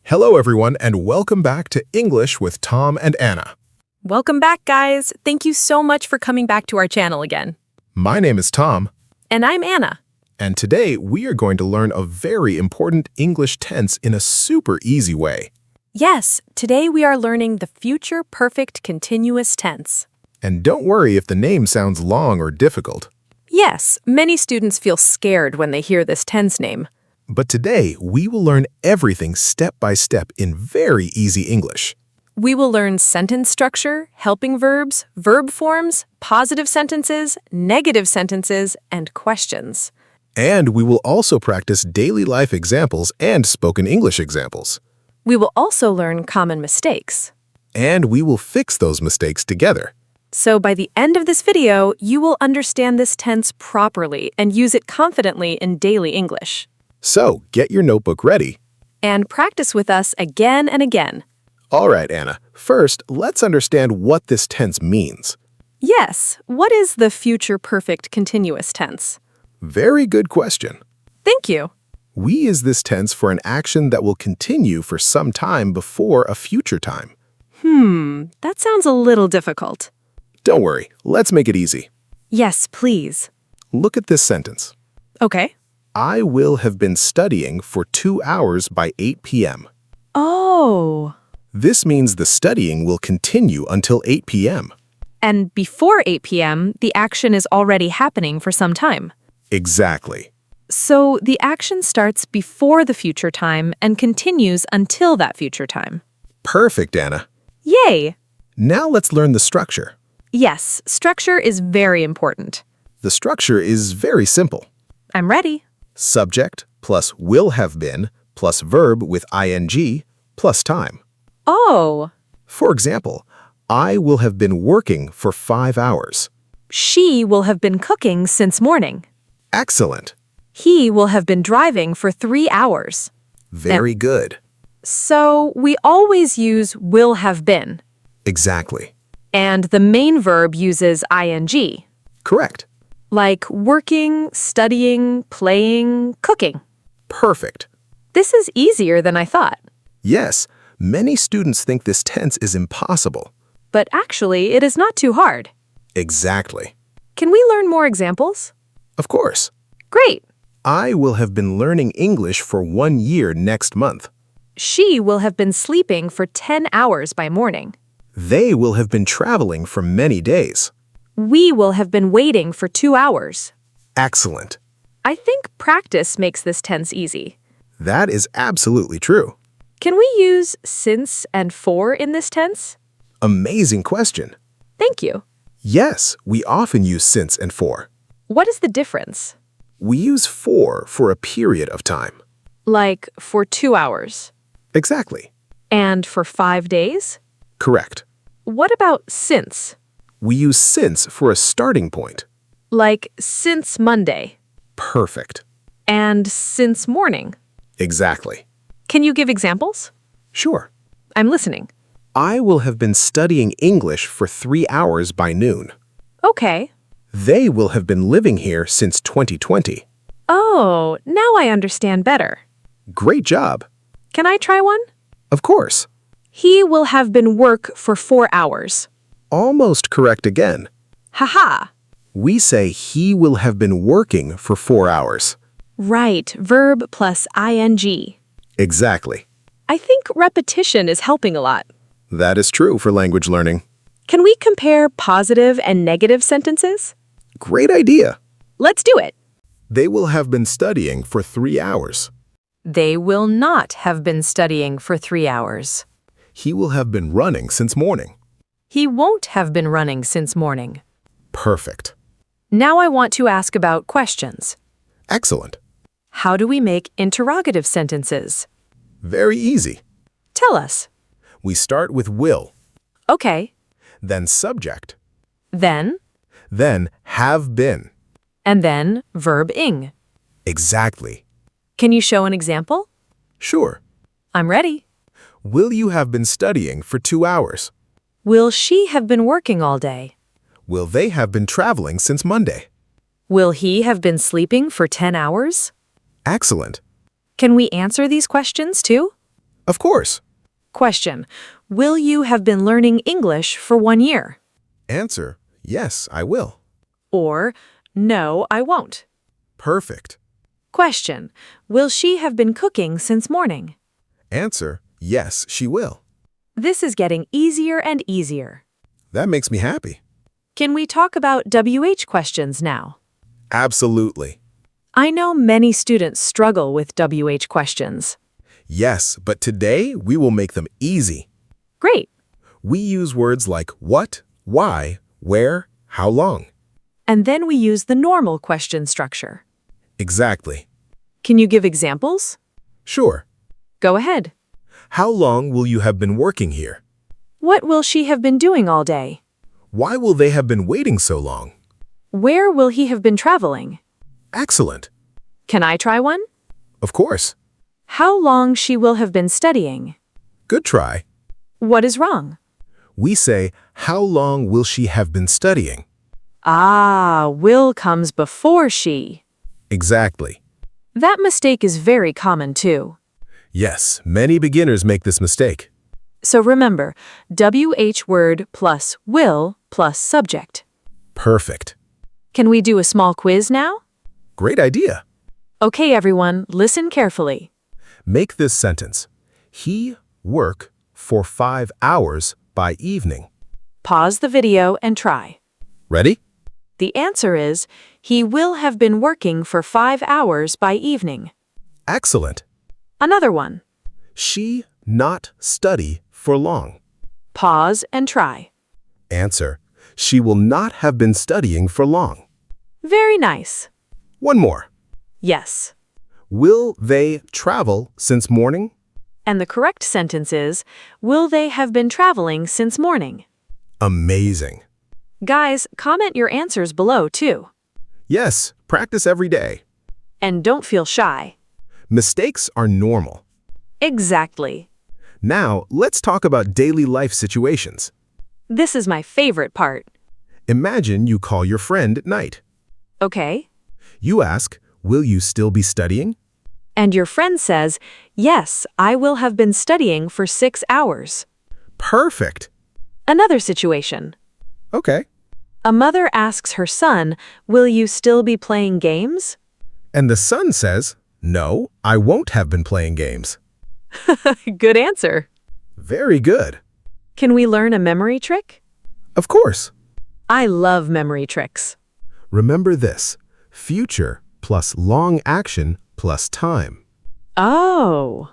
Hello, everyone, and welcome back to English with Tom and Anna. Welcome back, guys. Thank you so much for coming back to our channel again. My name is Tom, And I'm Anna. and today we are going to learn a very important English tense in a super easy way. Yes, today we are learning the future perfect continuous tense. And don't worry if the name sounds long or difficult. Yes, many students feel scared when they hear this tense name. But today we will learn everything step by step in very easy English. We will learn sentence structure, helping verbs, verb forms, positive sentences, negative sentences, and questions. And we will also practice daily life examples and spoken English examples. We will also learn common mistakes. And we will fix those mistakes together. So by the end of this video, you will understand this tense properly and use it confidently in daily English. So get your notebook ready. And practice with us again and again. All right, Anna. First, let's understand what this tense means. Yes, what is the future perfect continuous tense? Very good question. Thank you. We use this tense for an action that will continue for some time before a future time. That sounds a little difficult. Don't worry, let's make it easy. Yes, please. Look at this sentence. Okay. I will have been studying for 2 hours by 8 p.m. Oh. This means the studying will continue until 8 p.m. And before 8 p.m., the action is already happening for some time. Exactly. So the action starts before the future time and continues until that future time. Perfect, Anna. Yay! Now let's learn the structure. Yes, structure is very important. The structure is very simple. I'm ready. Subject plus will have been plus verb with ing plus time. Oh. For example, I will have been working for 5 hours. She will have been cooking since morning. Excellent. He will have been driving for 3 hours. Very good. So we always use will have been. Exactly. And the main verb uses ing. Correct. Like working, studying, playing, cooking. Perfect. This is easier than I thought. Yes, many students think this tense is impossible. But actually, it is not too hard. Exactly. Can we learn more examples? Of course. Great. I will have been learning English for 1 year next month. She will have been sleeping for 10 hours by morning. They will have been traveling for many days. We will have been waiting for 2 hours. Excellent. I think practice makes this tense easy. That is absolutely true. Can we use since and for in this tense? Amazing question. Thank you. Yes, we often use since and for. What is the difference? We use for a period of time. Like for 2 hours. Exactly. And for 5 days? Correct. What about since? We use since for a starting point. Like since Monday. Perfect. And since morning. Exactly. Can you give examples? Sure. I'm listening. I will have been studying English for 3 hours by noon. Okay. They will have been living here since 2020. Oh, now I understand better. Great job. Can I try one? Of course. He will have been work for 4 hours. Almost correct again. Haha. We say he will have been working for 4 hours. Right, verb plus ing. Exactly. I think repetition is helping a lot. That is true for language learning. Can we compare positive and negative sentences? Great idea. Let's do it. They will have been studying for 3 hours. They will not have been studying for 3 hours. He will have been running since morning. He won't have been running since morning. Perfect. Now I want to ask about questions. Excellent. How do we make interrogative sentences? Very easy. Tell us. We start with will, Okay. then subject, Then, then have been. and then verb ing. Exactly. Can you show an example? Sure. I'm ready. Will you have been studying for 2 hours? Will she have been working all day? Will they have been traveling since Monday? Will he have been sleeping for 10 hours? Excellent. Can we answer these questions too? Of course. Question. Will you have been learning English for 1 year? Answer, yes, I will. Or, no, I won't. Perfect. Question. Will she have been cooking since morning? Answer, yes, she will. This is getting easier and easier. That makes me happy. Can we talk about WH questions now? Absolutely. I know many students struggle with WH questions. Yes, but today we will make them easy. Great. We use words like what, why, where, how long. And then we use the normal question structure. Exactly. Can you give examples? Sure. Go ahead. How long will you have been working here? What will she have been doing all day? Why will they have been waiting so long? Where will he have been traveling? Excellent. Can I try one? Of course. How long she will have been studying? Good try. What is wrong? We say, how long will she have been studying? Ah, will comes before she. Exactly. That mistake is very common too. Yes, many beginners make this mistake. So remember, WH word plus will plus subject. Perfect. Can we do a small quiz now? Great idea. Okay, everyone, listen carefully. Make this sentence. He work for 5 hours by evening. Pause the video and try. Ready? The answer is, he will have been working for 5 hours by evening. Excellent. Another one. She not study for long. Pause and try. Answer. She will not have been studying for long. Very nice. One more. Yes. Will they travel since morning? And the correct sentence is, will they have been traveling since morning? Amazing. Guys, comment your answers below too. Yes, practice every day. And don't feel shy. Mistakes are normal. Exactly. Now, let's talk about daily life situations. This is my favorite part. Imagine you call your friend at night. Okay? You ask, will you still be studying? And your friend says, yes, I will have been studying for 6 hours. Perfect. Another situation. Okay. A mother asks her son, will you still be playing games? And the son says, no, I won't have been playing games. Good answer. Very good. Can we learn a memory trick? Of course. I love memory tricks. Remember this, future plus long action plus time. Oh.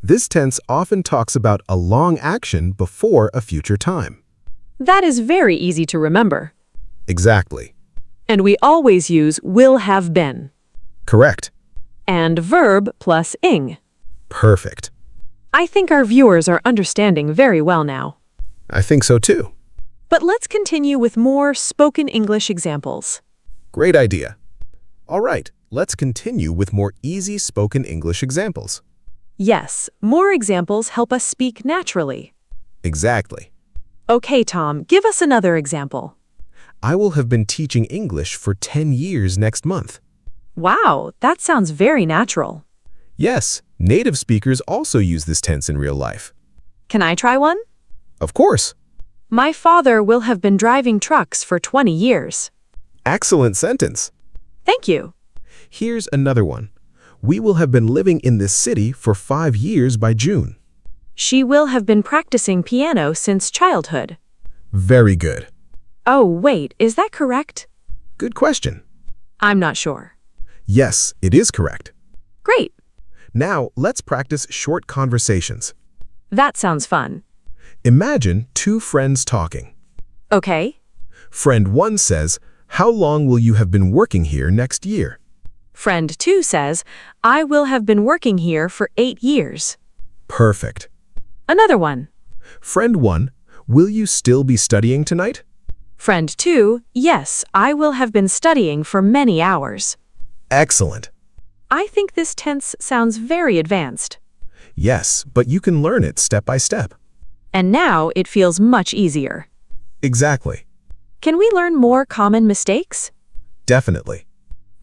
This tense often talks about a long action before a future time. That is very easy to remember. Exactly. And we always use will have been. Correct. And verb plus ing. Perfect. I think our viewers are understanding very well now. I think so too. But let's continue with more spoken English examples. Great idea. All right, let's continue with more easy spoken English examples. Yes, more examples help us speak naturally. Exactly. Okay, Tom, give us another example. I will have been teaching English for 10 years next month. Wow, that sounds very natural. Yes, native speakers also use this tense in real life. Can I try one? Of course. My father will have been driving trucks for 20 years. Excellent sentence. Thank you. Here's another one. We will have been living in this city for 5 years by June. She will have been practicing piano since childhood. Very good. Oh, wait, is that correct? Good question. I'm not sure. Yes, it is correct. Great. Now, let's practice short conversations. That sounds fun. Imagine two friends talking. Okay. Friend 1 says, how long will you have been working here next year? Friend 2 says, I will have been working here for 8 years. Perfect. Another one. Friend 1, will you still be studying tonight? Friend 2, yes, I will have been studying for many hours. Excellent. I think this tense sounds very advanced. Yes, but you can learn it step by step. And now it feels much easier. Exactly. Can we learn more common mistakes? Definitely.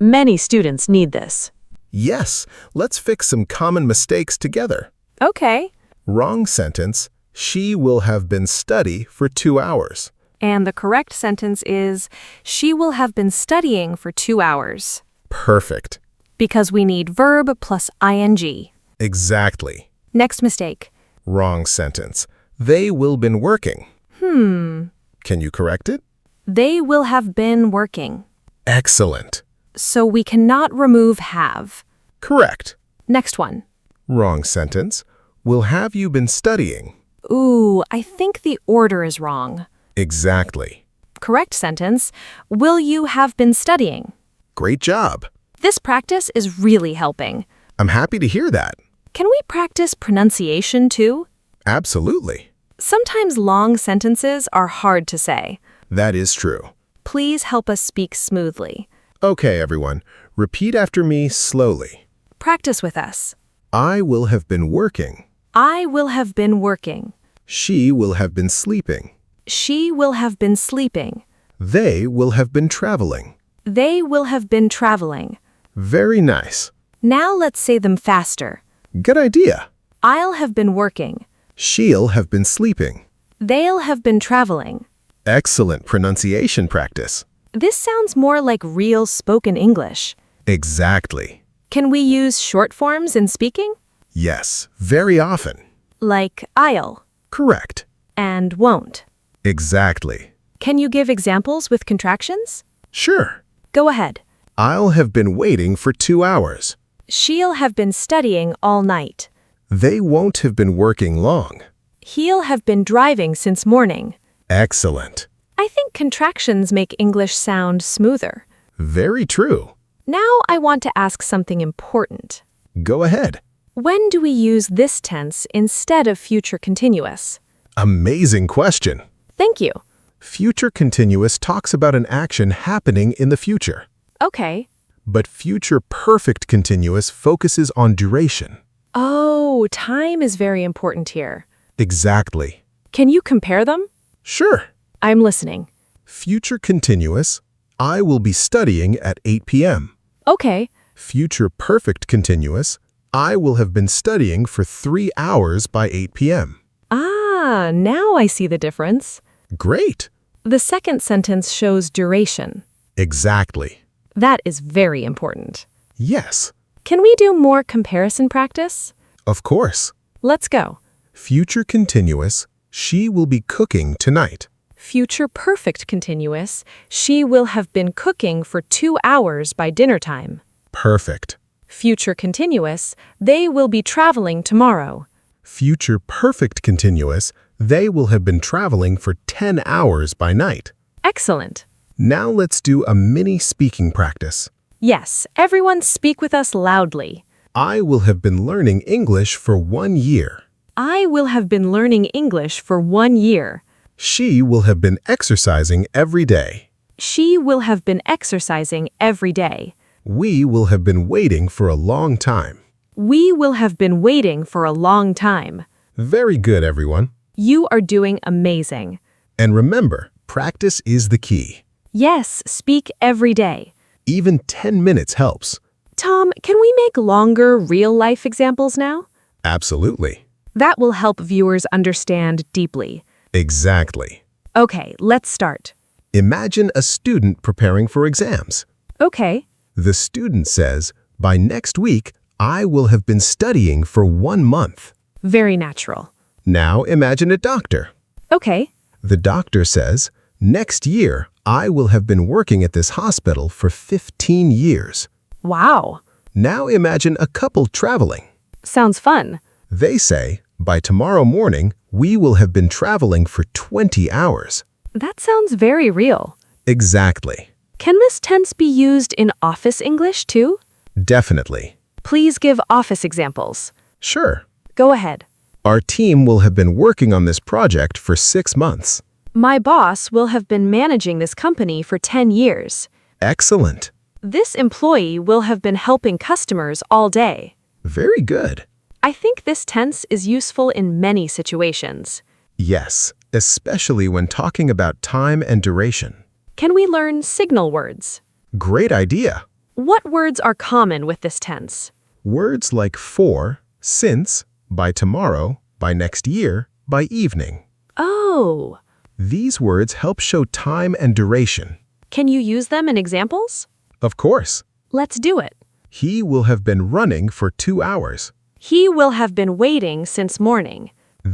Many students need this. Yes, let's fix some common mistakes together. Okay. Wrong sentence. She will have been study for 2 hours. And the correct sentence is, she will have been studying for 2 hours. Perfect. Because we need verb plus ing. Exactly. Next mistake. Wrong sentence. They will been working. Can you correct it? They will have been working. Excellent. So we cannot remove have. Correct. Next one. Wrong sentence. Will have you been studying? Ooh, I think the order is wrong. Exactly. Correct sentence. Will you have been studying? Great job. This practice is really helping. I'm happy to hear that. Can we practice pronunciation too? Absolutely. Sometimes long sentences are hard to say. That is true. Please help us speak smoothly. Okay, everyone. Repeat after me slowly. Practice with us. I will have been working. I will have been working. She will have been sleeping. She will have been sleeping. They will have been traveling. They will have been traveling. Very nice. Now let's say them faster. Good idea. I'll have been working. She'll have been sleeping. They'll have been traveling. Excellent pronunciation practice. This sounds more like real spoken English. Exactly. Can we use short forms in speaking? Yes, very often. Like I'll Correct. and won't. Exactly. Can you give examples with contractions? Sure. Go ahead. I'll have been waiting for 2 hours. She'll have been studying all night. They won't have been working long. He'll have been driving since morning. Excellent. I think contractions make English sound smoother. Very true. Now I want to ask something important. Go ahead. When do we use this tense instead of future continuous? Amazing question. Thank you. Future continuous talks about an action happening in the future. Okay. But future perfect continuous focuses on duration. Oh, time is very important here. Exactly. Can you compare them? Sure. I'm listening. Future continuous, I will be studying at 8 p.m. Okay. Future perfect continuous, I will have been studying for 3 hours by 8 p.m. Ah, now I see the difference. Great. The second sentence shows duration. Exactly. That is very important. Yes. Can we do more comparison practice? Of course. Let's go. Future continuous, she will be cooking tonight. Future perfect continuous, she will have been cooking for 2 hours by dinner time. Perfect. Future continuous, they will be traveling tomorrow. Future perfect continuous, they will have been traveling for 10 hours by night. Excellent. Now let's do a mini speaking practice. Yes, everyone speak with us loudly. I will have been learning English for 1 year. I will have been learning English for 1 year. She will have been exercising every day. She will have been exercising every day. We will have been waiting for a long time. We will have been waiting for a long time. Very good, everyone. You are doing amazing. And remember, practice is the key. Yes, speak every day. Even 10 minutes helps. Tom, can we make longer real-life examples now? Absolutely. That will help viewers understand deeply. Exactly. Okay, let's start. Imagine a student preparing for exams. Okay. The student says, by next week, I will have been studying for 1 month. Very natural. Now imagine a doctor. Okay. The doctor says, next year, I will have been working at this hospital for 15 years. Wow. Now imagine a couple traveling. Sounds fun. They say, by tomorrow morning, we will have been traveling for 20 hours. That sounds very real. Exactly. Can this tense be used in office English too? Definitely. Please give office examples. Sure. Go ahead. Our team will have been working on this project for 6 months. My boss will have been managing this company for 10 years. Excellent. This employee will have been helping customers all day. Very good. I think this tense is useful in many situations. Yes, especially when talking about time and duration. Can we learn signal words? Great idea. What words are common with this tense? Words like for, since, by tomorrow, by next year, by evening. Oh, These words help show time and duration. can you use them in examples? Of course, Let's do it. he will have been running for 2 hours. He will have been waiting since morning.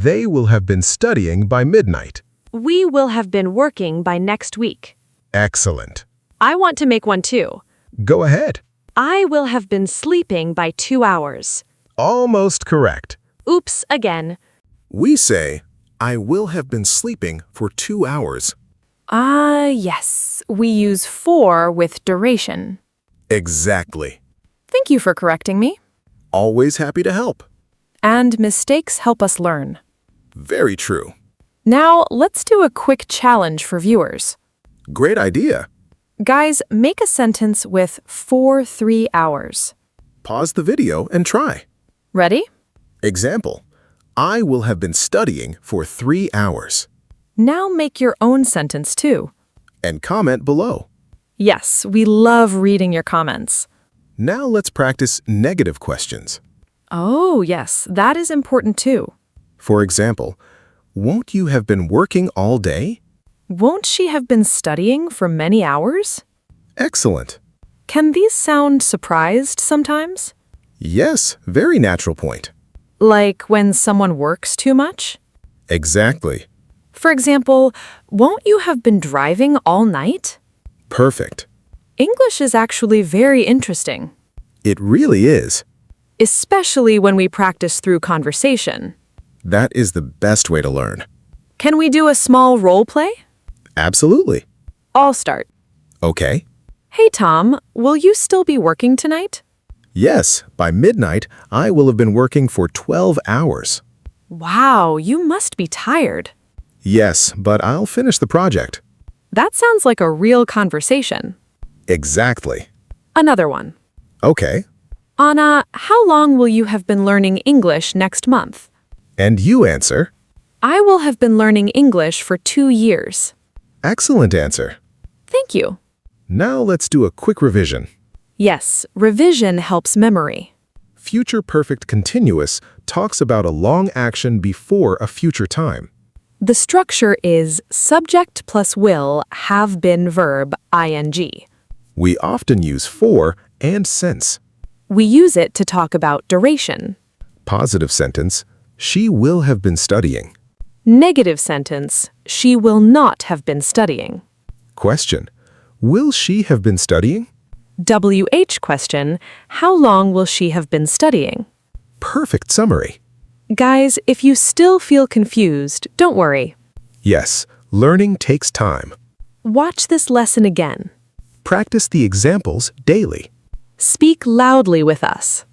They will have been studying by midnight. We will have been working by next week. Excellent. I want to make one too. Go ahead. I will have been sleeping by 2 hours. Almost correct. Oops, again. We say, I will have been sleeping for 2 hours. Yes. We use for with duration. Exactly. Thank you for correcting me. Always happy to help. And mistakes help us learn. Very true. Now, let's do a quick challenge for viewers. Great idea. Guys, make a sentence with for 3 hours. Pause the video and try. Ready? Example, I will have been studying for 3 hours. Now make your own sentence too. And comment below. Yes, we love reading your comments. Now let's practice negative questions. Oh, yes, that is important too. For example, won't you have been working all day? Won't she have been studying for many hours? Excellent. Can these sound surprised sometimes? Yes, very natural point. Like when someone works too much? Exactly. For example, won't you have been driving all night? Perfect. English is actually very interesting, It really is. especially when we practice through conversation. That is the best way to learn. Can we do a small role play? Absolutely. I'll start. Okay. Hey, Tom, will you still be working tonight? Yes, by midnight, I will have been working for 12 hours. Wow, you must be tired. Yes, but I'll finish the project. That sounds like a real conversation. Exactly. Another one. Okay. Anna, how long will you have been learning English next month? And you answer. I will have been learning English for 2 years. Excellent answer. Thank you. Now let's do a quick revision. Yes, revision helps memory. Future perfect continuous talks about a long action before a future time. The structure is subject plus will have been verb ing. We often use for and since. We use it to talk about duration. Positive sentence, she will have been studying. Negative sentence, she will not have been studying. Question, will she have been studying? WH question, how long will she have been studying? Perfect summary. Guys, if you still feel confused, don't worry. Yes, learning takes time. Watch this lesson again. Practice the examples daily. Speak loudly with us.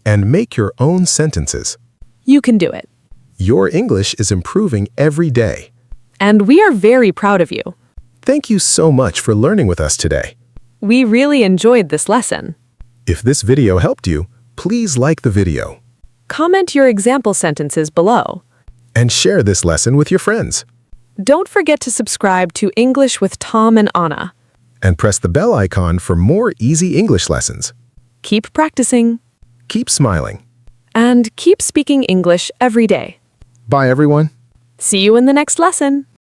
And make your own sentences. You can do it. Your English is improving every day. And we are very proud of you. Thank you so much for learning with us today. We really enjoyed this lesson. If this video helped you, please like the video Comment your example sentences below. and share this lesson with your friends. Don't forget to subscribe to English with Tom and Anna. And press the bell icon for more easy English lessons. Keep practicing Keep smiling. and keep speaking English every day. Bye, everyone. See you in the next lesson.